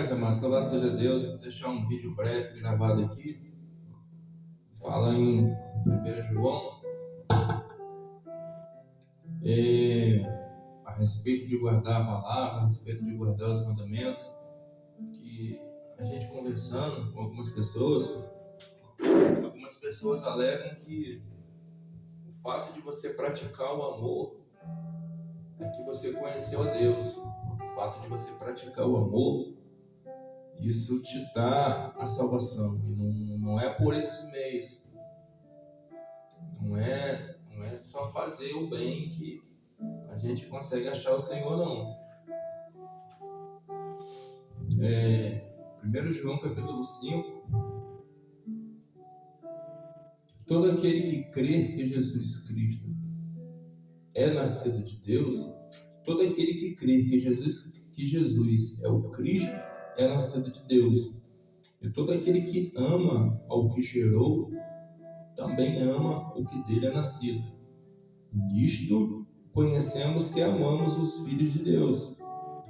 paz, amados, louvado seja Deus. Vou deixar um vídeo breve gravado aqui. Fala em 1 João a respeito de guardar a palavra, a respeito de guardar os mandamentos. Que a gente conversando com algumas pessoas alegam que o fato de você praticar o amor é que você conheceu a Deus. O fato de você praticar o amor, isso te dá a salvação. E não é por esses meios. Não é só fazer o bem que a gente consegue achar o Senhor, não. 1 João capítulo 5. Todo aquele que crê que Jesus Cristo é nascido de Deus, todo aquele que crê que Jesus é o Cristo é nascido de Deus. E todo aquele que ama ao que gerou, também ama o que dele é nascido. Nisto conhecemos que amamos os filhos de Deus,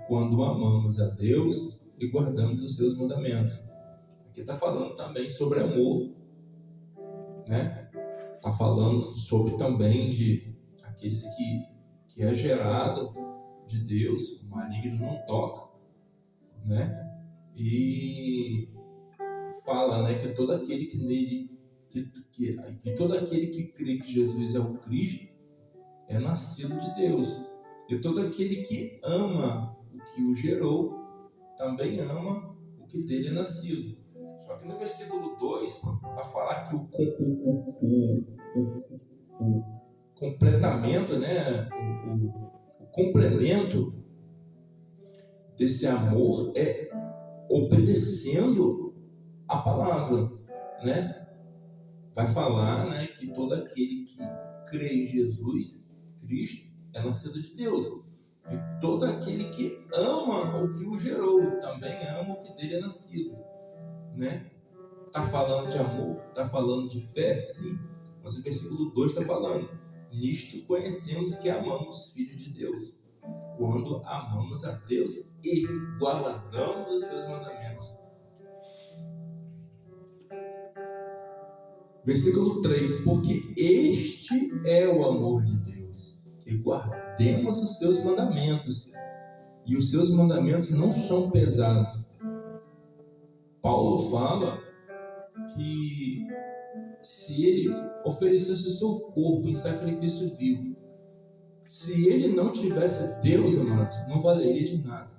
quando amamos a Deus e guardamos os seus mandamentos. Aqui está falando também sobre amor, né? Está falando sobre também de aqueles que é gerado de Deus, o maligno não toca, né? E fala, né, que todo aquele que nele, que todo aquele que crê que Jesus é o Cristo é nascido de Deus. E todo aquele que ama o que o gerou também ama o que dele é nascido. Só que no versículo 2 vai falar que o completamento, né, o complemento desse amor é obedecendo a palavra, né? Vai falar, né, que todo aquele que crê em Jesus Cristo é nascido de Deus. E todo aquele que ama o que o gerou também ama o que dele é nascido, né? Está falando de amor, está falando de fé, sim. Mas o versículo 2 está falando: nisto conhecemos que amamos os filhos de Deus, quando amamos a Deus e guardamos os seus mandamentos. Versículo 3: porque este é o amor de Deus, que guardemos os seus mandamentos, e os seus mandamentos não são pesados. Paulo fala que se ele oferecesse o seu corpo em sacrifício vivo, se ele não tivesse Deus, amados, não valeria de nada.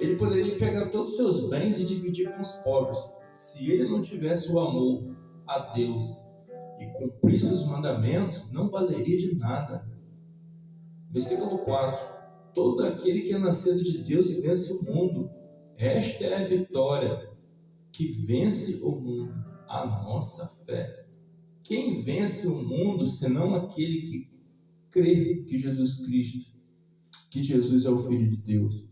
Ele poderia pegar todos os seus bens e dividir com os pobres. Se ele não tivesse o amor a Deus e cumprisse os mandamentos, não valeria de nada. Versículo 4: todo aquele que é nascido de Deus vence o mundo. Esta é a vitória que vence o mundo, a nossa fé. Quem vence o mundo, senão aquele que crê que Jesus Cristo, que Jesus é o Filho de Deus?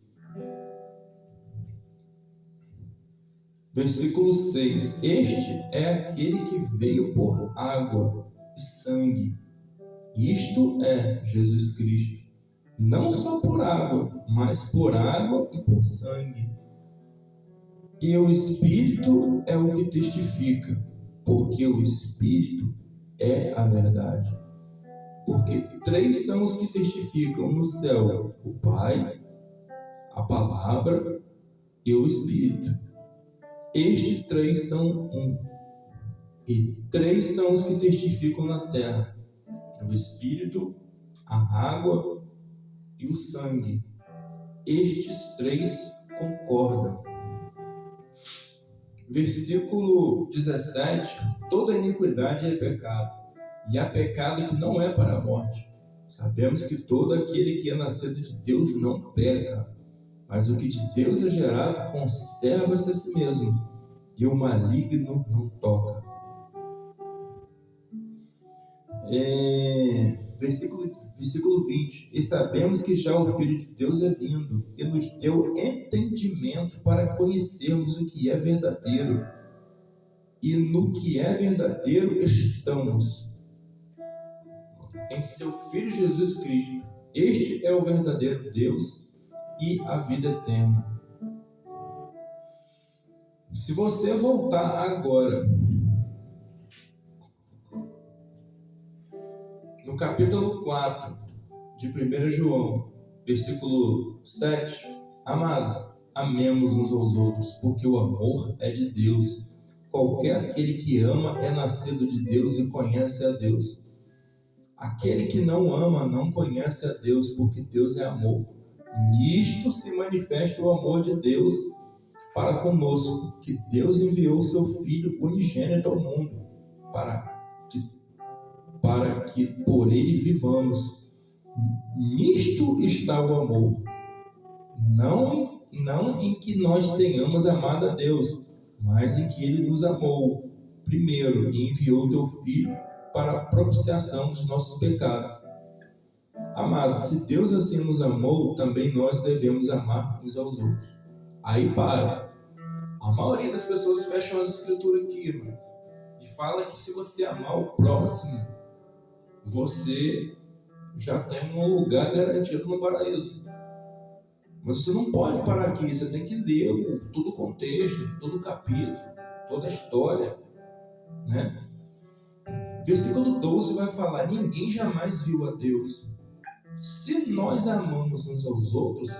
Versículo 6: este é aquele que veio por água e sangue. Isto é Jesus Cristo, não só por água, mas por água e por sangue. E o Espírito é o que testifica, porque o Espírito é a verdade. Porque três são os que testificam no céu: o Pai, a Palavra e o Espírito. Estes três são um. E três são os que testificam na terra: o Espírito, a água e o sangue. Estes três concordam. Versículo 17: toda iniquidade é pecado, e há pecado que não é para a morte. Sabemos que todo aquele que é nascido de Deus não peca, mas o que de Deus é gerado conserva-se a si mesmo, e o maligno não toca. Versículo 20: e sabemos que já o Filho de Deus é vindo, e nos deu entendimento para conhecermos o que é verdadeiro, e no que é verdadeiro estamos, em seu Filho Jesus Cristo. Este é o verdadeiro Deus e a vida eterna. Se você voltar agora no capítulo 4 de 1 João, versículo 7, amados, amemos uns aos outros, porque o amor é de Deus. Qualquer aquele que ama é nascido de Deus e conhece a Deus. Aquele que não ama não conhece a Deus, porque Deus é amor. Nisto se manifesta o amor de Deus para conosco, que Deus enviou seu Filho unigênito ao mundo, para que por ele vivamos. Nisto está o amor, não em que nós tenhamos amado a Deus, mas em que ele nos amou primeiro e enviou teu Filho para a propiciação dos nossos pecados. Amados, se Deus assim nos amou, também nós devemos amar uns aos outros. Aí para. A maioria das pessoas fecham as escrituras aqui, irmão, e fala que se você amar o próximo, você já tem um lugar garantido no paraíso. Mas você não pode parar aqui, você tem que ler todo o contexto, todo o capítulo, toda a história, né? Versículo 12 vai falar: ninguém jamais viu a Deus. Se nós amamos uns aos outros,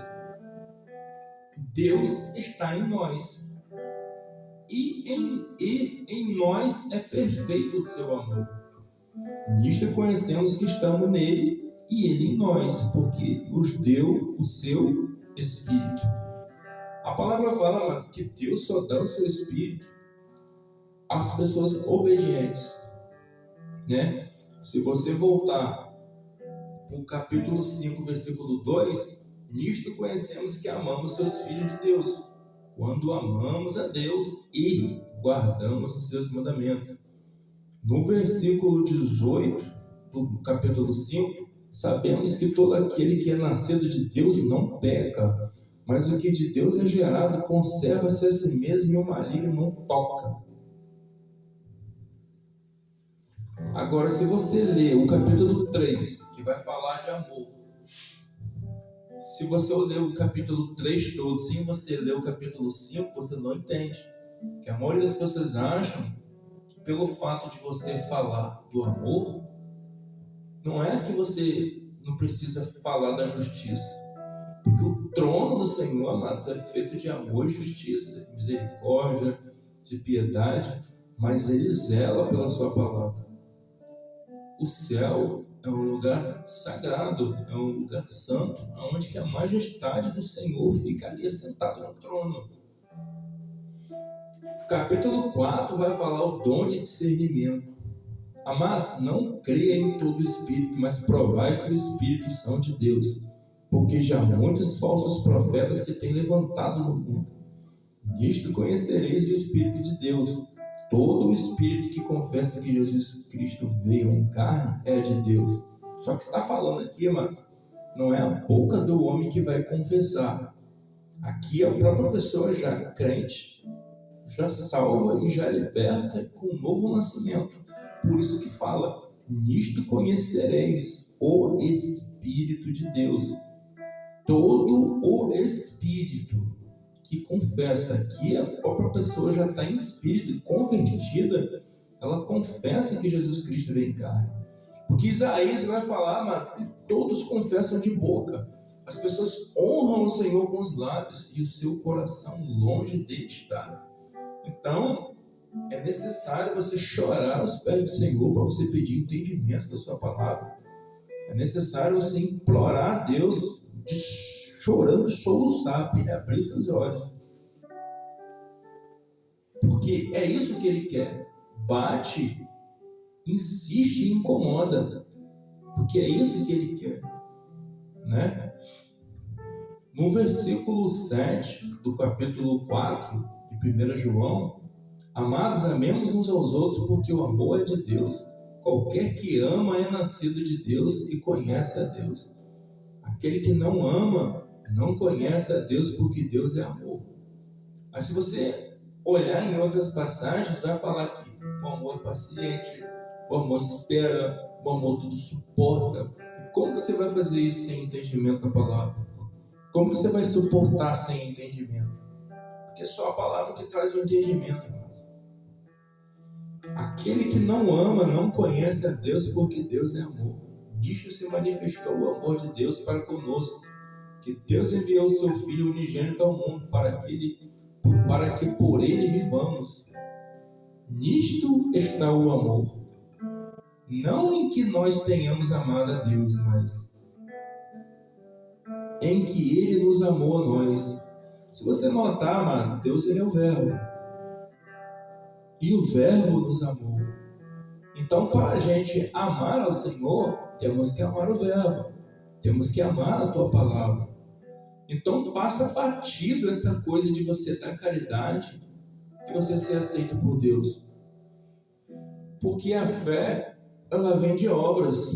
Deus está em nós. E em nós é perfeito o seu amor. Nisto conhecemos que estamos nele e ele em nós, porque nos deu o seu Espírito. A palavra fala, mano, que Deus só dá o seu Espírito às pessoas obedientes, né? Se você voltar para o capítulo 5, versículo 2, nisto conhecemos que amamos seus filhos de Deus, quando amamos a Deus e guardamos os seus mandamentos. No versículo 18 do capítulo 5, sabemos que todo aquele que é nascido de Deus não peca, mas o que de Deus é gerado conserva-se a si mesmo e o maligno não toca. Agora, se você ler o capítulo 3, que vai falar de amor, se você ler o capítulo 3 todo, sem você ler o capítulo 5, você não entende. Que a maioria das pessoas acham que pelo fato de você falar do amor, não é que você não precisa falar da justiça. Porque o trono do Senhor, amados, é feito de amor e justiça, de misericórdia, de piedade, mas ele zela pela sua palavra. O céu é um lugar sagrado, é um lugar santo, onde que a majestade do Senhor fica ali assentado no trono. O capítulo 4 vai falar o dom de discernimento. Amados, não creia em todo espírito, mas provai se os espíritos são de Deus, porque já muitos falsos profetas se têm levantado no mundo. Nisto conhecereis o Espírito de Deus. Todo o espírito que confessa que Jesus Cristo veio em carne é de Deus. Só que está falando aqui, mano, não é a boca do homem que vai confessar. Aqui é a própria pessoa já crente, já salva e já liberta com um novo nascimento. Por isso que fala: nisto conhecereis o Espírito de Deus. Todo o espírito que confessa que a própria pessoa já está em espírito, convertida, ela confessa que Jesus Cristo veio em carne. Porque Isaías vai falar, mas que todos confessam de boca. As pessoas honram o Senhor com os lábios e o seu coração longe dele está. Então, é necessário você chorar aos pés do Senhor para você pedir entendimento da sua palavra. É necessário você implorar a Deus, chorando, soluçar, para ele abrir os seus olhos. Porque é isso que ele quer. Bate, insiste e incomoda. Porque é isso que ele quer, né? No versículo 7 do capítulo 4 de 1 João, amados, amemos uns aos outros, porque o amor é de Deus. Qualquer que ama é nascido de Deus e conhece a Deus. Aquele que não ama não conhece a Deus, porque Deus é amor. Mas se você olhar em outras passagens, vai falar que o amor é paciente, o amor espera, o amor tudo suporta. Como que você vai fazer isso sem entendimento da palavra? Como que você vai suportar sem entendimento? porque só a palavra que traz o entendimento, irmãos. Aquele que não ama não conhece a Deus, porque Deus é amor. Nisto se manifestou o amor de Deus para conosco, que Deus enviou o seu Filho unigênito ao mundo para que por ele vivamos. Nisto está o amor. Não em que nós tenhamos amado a Deus, mas em que Ele nos amou a nós. Se você notar, amados, Deus ele é o Verbo. E o Verbo nos amou. Então, para a gente amar ao Senhor, temos que amar o Verbo. Temos que amar a Tua Palavra. Então, passa batido essa coisa de você dar caridade e você ser aceito por Deus. Porque a fé, ela vem de obras.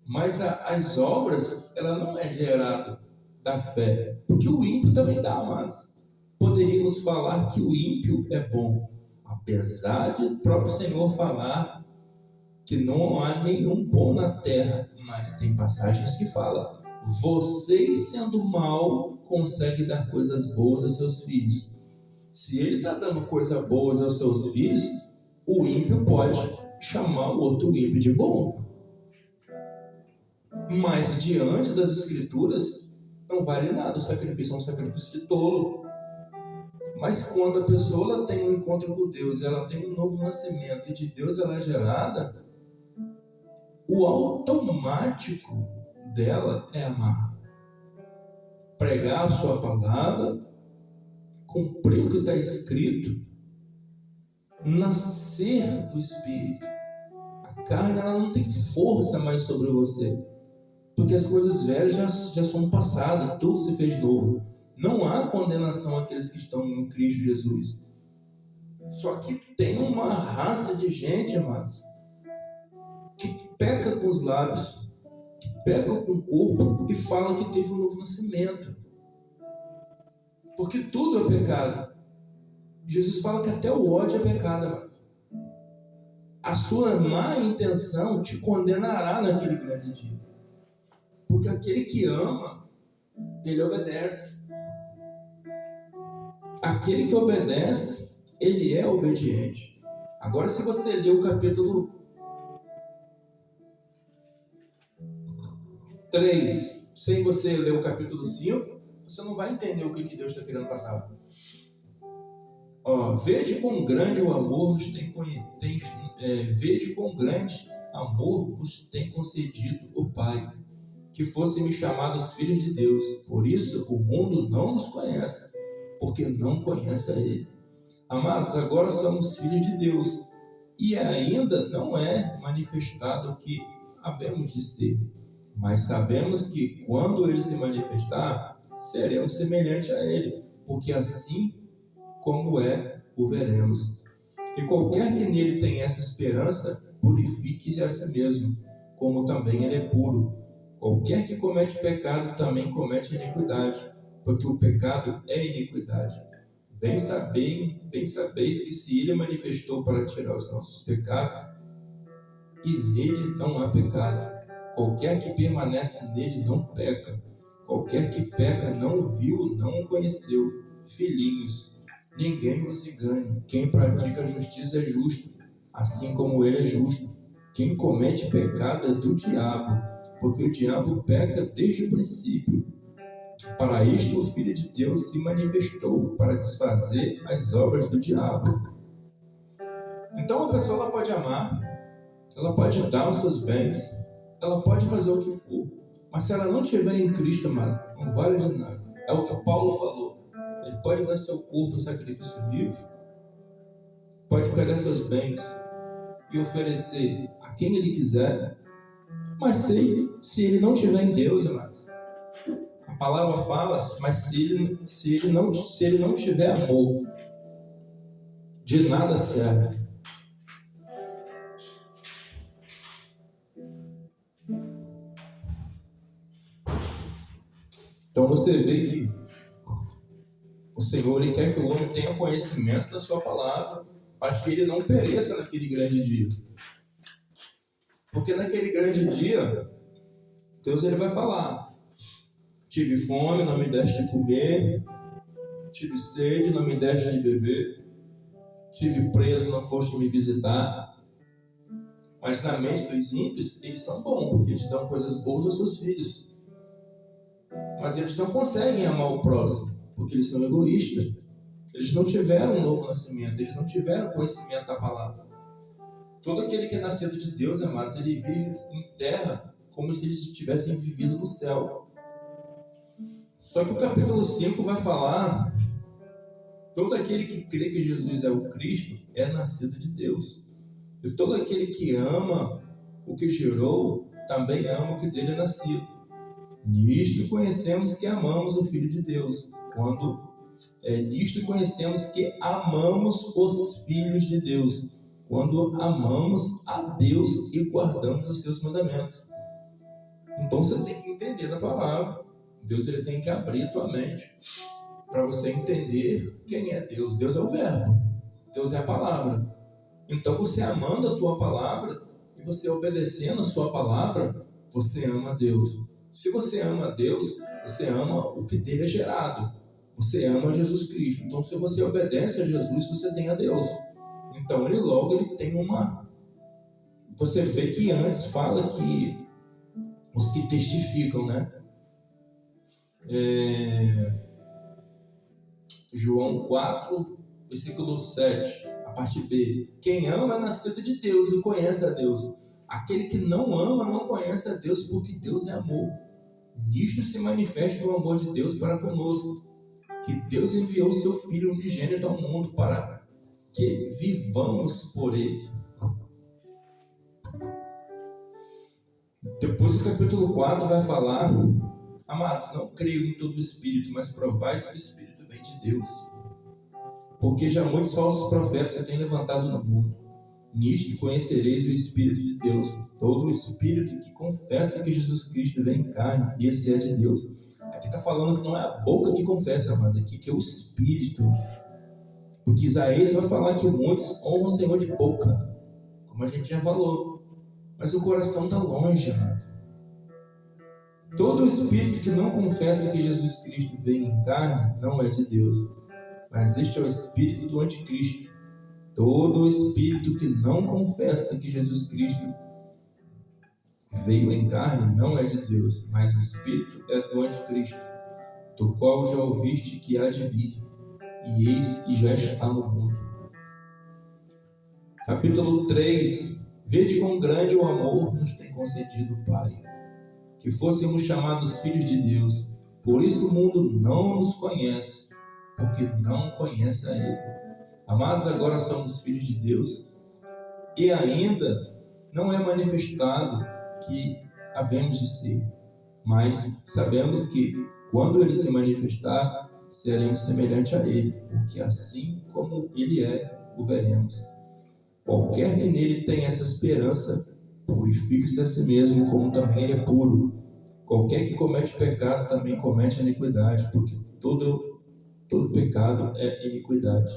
Mas as obras, ela não é gerada da fé. Porque o ímpio também dá, amados. Poderíamos falar que o ímpio é bom. Apesar de o próprio Senhor falar que não há nenhum bom na terra. Mas tem passagens que falam: vocês sendo mal, conseguem dar coisas boas aos seus filhos. Se ele está dando coisas boas aos seus filhos, o ímpio pode chamar o outro ímpio de bom. Mas diante das Escrituras, não vale nada. O sacrifício é um sacrifício de tolo. Mas quando a pessoa ela tem um encontro com Deus, ela tem um novo nascimento, e de Deus ela é gerada, o automático dela é amar. Pregar a sua palavra, cumprir o que está escrito, nascer do Espírito. A carne ela não tem força mais sobre você. Porque as coisas velhas já são passadas, tudo se fez novo. Não há condenação àqueles que estão em Cristo Jesus. Só que tem uma raça de gente, amados, que peca com os lábios, que peca com o corpo e fala que teve um novo nascimento. Porque tudo é pecado. Jesus fala que até o ódio é pecado, amados. A sua má intenção te condenará naquele grande dia. Porque aquele que ama, ele obedece. Aquele que obedece, ele é obediente. Agora, se você ler o capítulo 3, sem você ler o capítulo 5, você não vai entender o que Deus está querendo passar. Vede quão grande o amor nos vede quão grande amor nos tem concedido o Pai, que fossem chamados filhos de Deus. Por isso o mundo não nos conhece, porque não conhece a Ele. Amados, agora somos filhos de Deus, e ainda não é manifestado o que havemos de ser. Mas sabemos que quando Ele se manifestar, seremos semelhantes a Ele, porque assim como é, o veremos. E qualquer que nele tenha essa esperança, purifique-se a si mesmo, como também ele é puro. Qualquer que comete pecado também comete iniquidade, porque o pecado é iniquidade. Bem sabeis que se ele manifestou para tirar os nossos pecados, e nele não há pecado. Qualquer que permanece nele não peca. Qualquer que peca não o viu, não o conheceu. Filhinhos, ninguém vos engane. Quem pratica a justiça é justo, assim como ele é justo. Quem comete pecado é do diabo, porque o diabo peca desde o princípio. Para isto o Filho de Deus se manifestou, para desfazer as obras do diabo. Então a pessoa ela pode amar, ela pode dar os seus bens, ela pode fazer o que for, mas se ela não estiver em Cristo, mano, não vale de nada. É o que Paulo falou. Ele pode dar seu corpo em sacrifício vivo, pode pegar seus bens e oferecer a quem ele quiser, mas se ele não estiver em Deus, amados, a palavra fala, mas se ele não tiver amor, de nada serve. Então você vê que o Senhor ele quer que o homem tenha conhecimento da sua palavra, para que ele não pereça naquele grande dia. Porque naquele grande dia, Deus ele vai falar: tive fome, não me deste de comer, tive sede, não me deste de beber, tive preso, não foste me visitar. Mas na mente dos ímpios, eles são bons, porque eles dão coisas boas aos seus filhos. Mas eles não conseguem amar o próximo, porque eles são egoístas. Eles não tiveram um novo nascimento, eles não tiveram conhecimento da palavra. Todo aquele que é nascido de Deus, amados, ele vive em terra como se eles tivessem vivido no céu. Só que o capítulo 5 vai falar: todo aquele que crê que Jesus é o Cristo é nascido de Deus. E todo aquele que ama o que gerou, também ama o que dele é nascido. Nisto conhecemos que amamos o Filho de Deus. Nisto conhecemos que amamos os filhos de Deus, quando amamos a Deus e guardamos os seus mandamentos. Então você tem que entender da palavra. Deus, ele tem que abrir a tua mente para você entender quem é Deus. Deus é o verbo, Deus é a palavra. Então você amando a tua palavra e você obedecendo a sua palavra, você ama a Deus. Se você ama a Deus, você ama o que dele é gerado. Você ama Jesus Cristo. Então se você obedece a Jesus, você tem a Deus. Então ele tem uma... Você vê que antes fala que os que testificam, né? João 4, versículo 7, a parte B. Quem ama é nascido de Deus e conhece a Deus. Aquele que não ama não conhece a Deus, porque Deus é amor. Nisto se manifesta o amor de Deus para conosco, que Deus enviou o seu Filho unigênito ao mundo para que vivamos por ele. Depois o capítulo 4 vai falar: amados, não creio em todo o Espírito, mas provai se o Espírito vem de Deus. Porque já muitos falsos profetas se têm levantado no mundo. Nisto conhecereis o Espírito de Deus. Todo o Espírito que confessa que Jesus Cristo vem em carne, esse é de Deus. Aqui está falando que não é a boca que confessa, amado, aqui que é o Espírito. Porque Isaías vai falar que muitos honram o Senhor de boca, como a gente já falou. Mas o coração está longe, amado. Todo o Espírito que não confessa que Jesus Cristo vem em carne não é de Deus. Mas este é o espírito do anticristo. Todo o espírito que não confessa que Jesus Cristo veio em carne não é de Deus, mas o espírito é do anticristo, do qual já ouviste que há de vir, e eis que já está no mundo. Capítulo 3. Vede quão grande o amor nos tem concedido o Pai, que fôssemos chamados filhos de Deus. Por isso o mundo não nos conhece, porque não conhece a Ele. Amados, agora somos filhos de Deus e ainda não é manifestado que havemos de ser, mas sabemos que quando Ele se manifestar, seremos semelhantes a Ele, porque assim como Ele é, o veremos. Qualquer que nele tenha essa esperança, purifique-se a si mesmo, como também Ele é puro. Qualquer que comete pecado também comete iniquidade, porque todo pecado é iniquidade.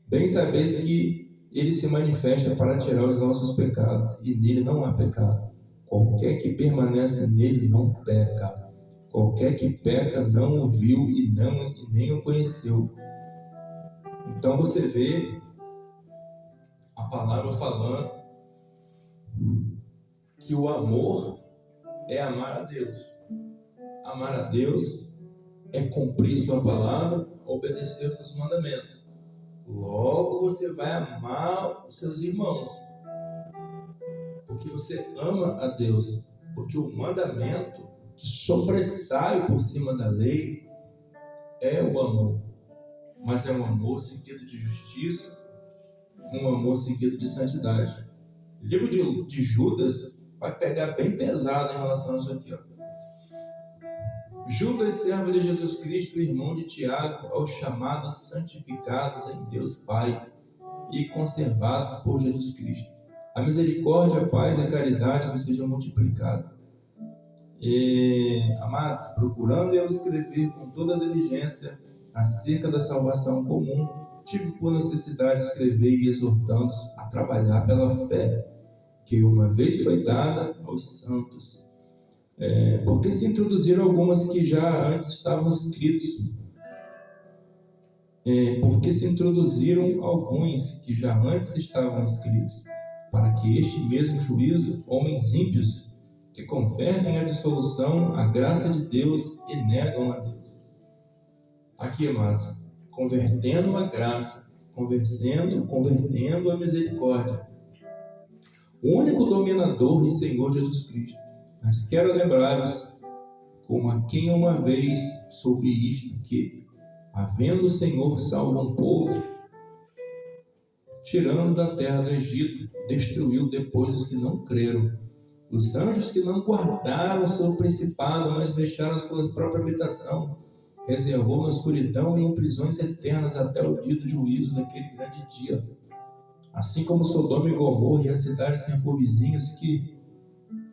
Bem sabeis que ele se manifesta para tirar os nossos pecados, e nele não há pecado. Qualquer que permanece nele não peca. Qualquer que peca não o viu e nem o conheceu. Então você vê a palavra falando que o amor é amar a Deus. Amar a Deus é cumprir sua palavra, obedecer os seus mandamentos. Logo você vai amar os seus irmãos, porque você ama a Deus. Porque o mandamento que sobressai por cima da lei é o amor, mas é um amor seguido de justiça, um amor seguido de santidade. O livro de Judas vai pegar bem pesado em relação a isso aqui, ó. Judas, servo de Jesus Cristo, irmão de Tiago, aos chamados santificados em Deus Pai e conservados por Jesus Cristo. A misericórdia, a paz e a caridade vos sejam multiplicadas. Amados, procurando eu escrever com toda a diligência acerca da salvação comum, tive por necessidade de escrever e exortando-os a trabalhar pela fé, que uma vez foi dada aos santos. Porque se introduziram algumas que já antes estavam escritos, porque se introduziram alguns que já antes estavam escritos, para que este mesmo juízo, homens ímpios, que convertem à dissolução a graça de Deus e negam a Deus. Aqui, amados, convertendo a graça, convertendo a misericórdia. O único dominador e Senhor Jesus Cristo. Mas quero lembrar-vos, como a quem uma vez soube isto, que, havendo o Senhor salvo um povo, tirando da terra do Egito, destruiu depois os que não creram. Os anjos que não guardaram o seu principado, mas deixaram a sua própria habitação, reservou na escuridão e em prisões eternas até o dia do juízo daquele grande dia. Assim como Sodoma e Gomorra e as cidades circunvizinhas que,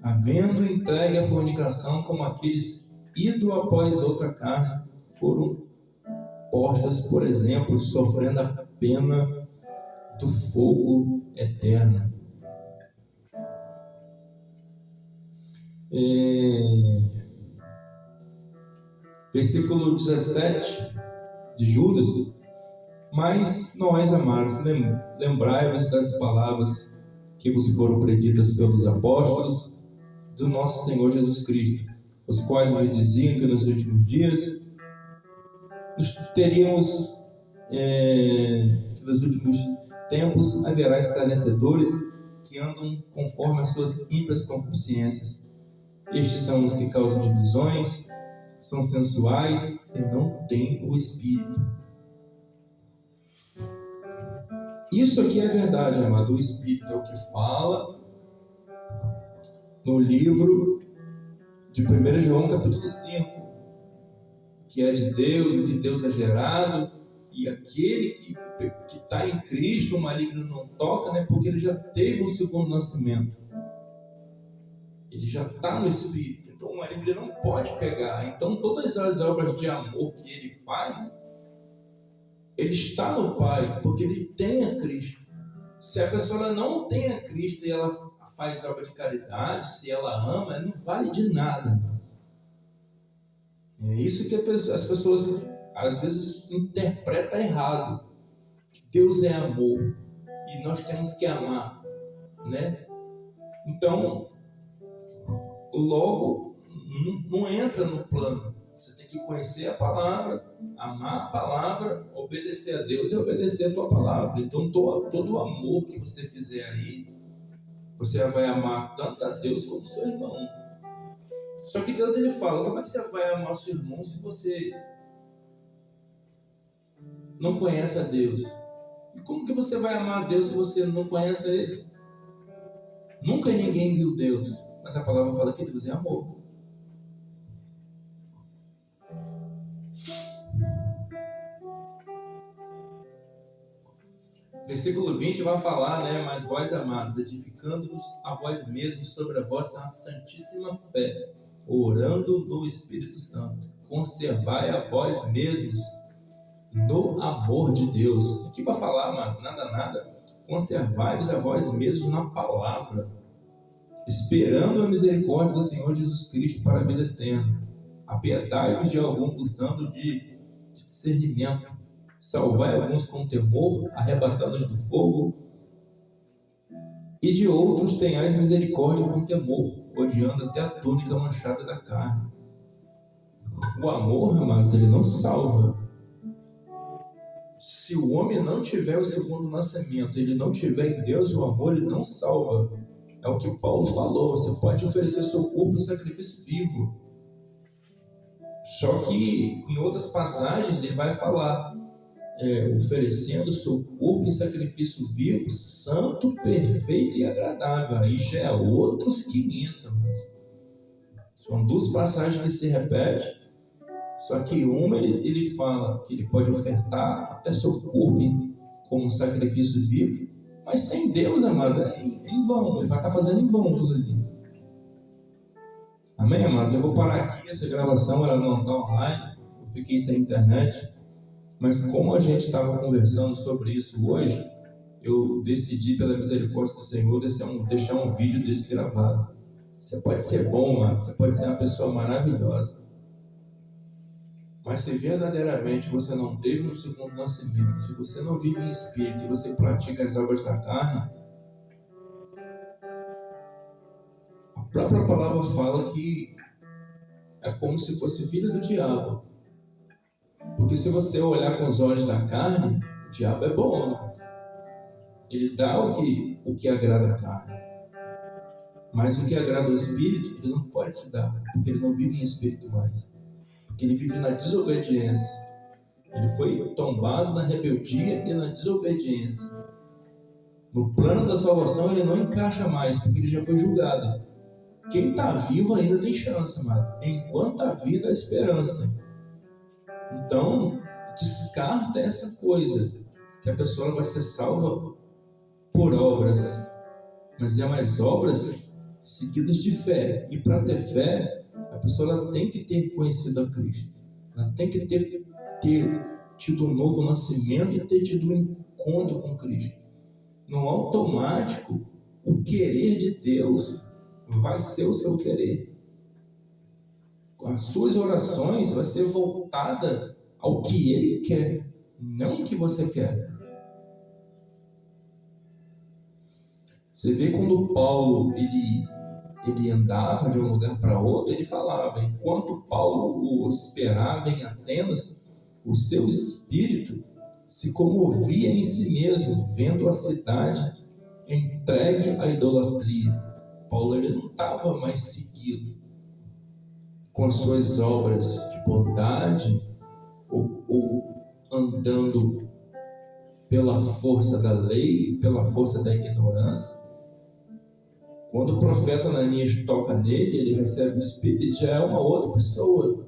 havendo entregue à fornicação como aqueles ido após outra carne, foram postas, por exemplo, sofrendo a pena do fogo eterno. Versículo 17 de Judas. Mas nós, amados, lembrai-vos das palavras que vos foram preditas pelos apóstolos do nosso Senhor Jesus Cristo, os quais vos diziam que nos últimos dias teríamos, que nos últimos tempos haverá escarnecedores que andam conforme as suas ímpias concupiscências. Estes são os que causam divisões, são sensuais e não têm o Espírito. Isso aqui é verdade, amado. O Espírito é o que fala no livro de 1 João capítulo 5, que é de Deus, o que Deus é gerado, e aquele que está em Cristo, o maligno não toca, né? Porque ele já teve um segundo nascimento. Ele já está no Espírito, então o maligno ele não pode pegar. Então todas as obras de amor que ele faz, ele está no Pai, porque ele tem a Cristo. Se a pessoa não tem a Cristo e ela faz obra de caridade, se ela ama, não vale de nada. É isso que as pessoas às vezes interpretam errado. Que Deus é amor e nós temos que amar, né? Então, logo, não entra no plano. Você tem que conhecer a palavra, amar a palavra, obedecer a Deus e obedecer a tua palavra. Então, todo o amor que você fizer aí, você vai amar tanto a Deus como o seu irmão. Só que Deus ele fala, como é que você vai amar o seu irmão se você não conhece a Deus? E como que você vai amar a Deus se você não conhece Ele? Nunca ninguém viu Deus, mas a palavra fala que Deus é amor. Versículo 20 vai falar, né? Mas vós, amados, edificando-vos a vós mesmos sobre a vossa santíssima fé, orando no Espírito Santo, conservai a vós mesmos no amor de Deus. Aqui para falar, mas nada, conservai-vos a vós mesmos na palavra, esperando a misericórdia do Senhor Jesus Cristo para a vida eterna. Apiedai-vos de alguns usando de discernimento, salvai alguns com temor, arrebatando-os do fogo, e de outros tenhais misericórdia com temor, odiando até a túnica manchada da carne. O amor, amados, ele não salva. Se o homem não tiver o segundo nascimento, ele não tiver em Deus o amor, ele não salva. É o que Paulo falou, você pode oferecer seu corpo em sacrifício vivo. Só que em outras passagens ele vai falar, oferecendo seu corpo em sacrifício vivo, santo, perfeito e agradável. Aí já é outros 500. São duas passagens que se repetem. Só que uma ele fala que ele pode ofertar até seu corpo como um sacrifício vivo, mas sem Deus, amado, é em vão. Ele vai estar fazendo em vão tudo ali. Amém, amados? Eu vou parar aqui. Essa gravação ela não está online. Eu fiquei sem internet. Mas como a gente estava conversando sobre isso hoje, eu decidi, pela misericórdia do Senhor, deixar um vídeo desse gravado. Você pode ser bom, amado. Você pode ser uma pessoa maravilhosa. Mas se verdadeiramente você não teve um segundo nascimento, se você não vive em espírito e você pratica as obras da carne, a própria palavra fala que é como se fosse filho do diabo. Porque se você olhar com os olhos da carne, o diabo é bom, mas ele dá o que agrada a carne. Mas o que agrada ao espírito, ele não pode te dar, porque ele não vive em espírito mais. Porque ele vive na desobediência. Ele foi tombado na rebeldia e na desobediência. No plano da salvação ele não encaixa mais, porque ele já foi julgado. Quem está vivo ainda tem chance, amado. Enquanto há vida, há esperança. Então, descarta essa coisa, que a pessoa vai ser salva por obras. Mas é umas obras seguidas de fé. E para ter fé, a pessoa ela tem que ter conhecido a Cristo. Ela tem que ter tido um novo nascimento e ter tido um encontro com Cristo. No automático, o querer de Deus vai ser o seu querer. As suas orações vai ser voltada ao que Ele quer, não o que você quer. Você vê quando Paulo ele andava de um lugar para outro, ele falava, enquanto Paulo o esperava em Atenas, o seu espírito se comovia em si mesmo, vendo a cidade entregue à idolatria. Paulo ele não estava mais seguido com as suas obras de bondade ou andando pela força da lei, pela força da ignorância. Quando o profeta Ananias toca nele, ele recebe o Espírito e já é uma outra pessoa.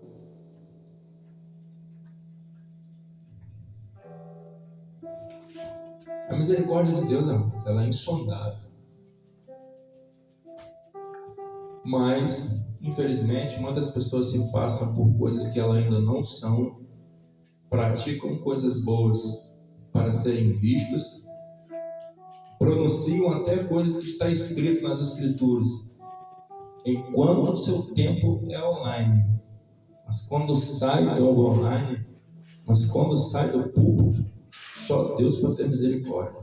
A misericórdia de Deus, amados, ela é insondável. Mas, infelizmente, muitas pessoas se passam por coisas que elas ainda não são, praticam coisas boas para serem vistas, pronunciam até coisas que está escrito nas Escrituras, enquanto o seu tempo é online. Mas quando sai do online, mas quando sai do púlpito, só Deus pode ter misericórdia.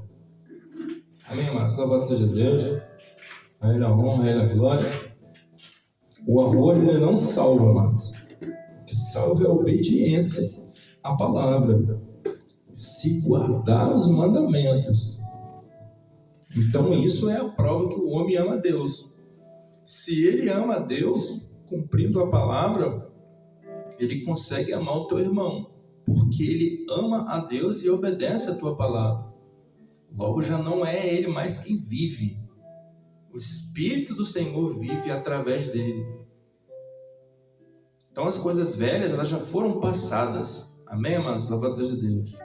Amém, amados? Louvado seja Deus. A Ele a honra, a Ele a glória. O amor, ele não salva, amados. O que salva é a obediência à palavra. Se guardar os mandamentos. Então, isso é a prova que o homem ama a Deus. Se ele ama a Deus, cumprindo a palavra, ele consegue amar o teu irmão. Porque ele ama a Deus e obedece a tua palavra. Logo, já não é ele mais quem vive. O Espírito do Senhor vive através dele. Então as coisas velhas, elas já foram passadas. Amém, amados? Louvado seja Deus.